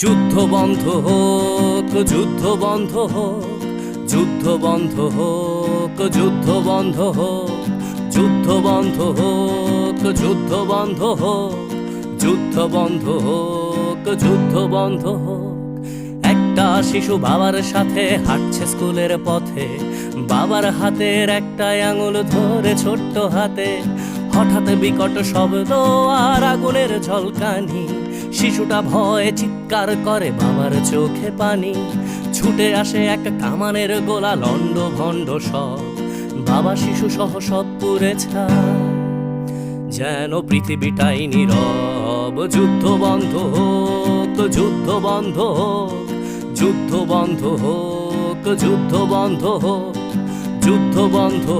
যুদ্ধ বন্ধ হোক, যুদ্ধ বন্ধ হোক, যুদ্ধ বন্ধ হোক, যুদ্ধ বন্ধ হোক, যুদ্ধ বন্ধ হোক, যুদ্ধ বন্ধ হোক, যুদ্ধ বন্ধ হোক, যুদ্ধ বন্ধ হোক। একটা শিশু বাবার সাথে হাঁটছে স্কুলের পথে, বাবার হাতের একটা আঙুল ধরে ছোট্ট হাতে। হঠাৎ বিকট শব্দ আর আগুনের ঝলকানি, শিশুটা ভয়ে চিৎকার করে, বাবার চোখে পানি। ছুটে আসে এক কামানের গোলা, লন্ড ভন্ড সব, বাবা শিশু সহ সব পুড়ে ছাই। যেন পৃথিবীটাই নীরব। যুদ্ধ বন্ধ হোক, যুদ্ধ বন্ধ হোক, যুদ্ধ বন্ধ হোক, যুদ্ধ বন্ধ হোক, যুদ্ধ বন্ধ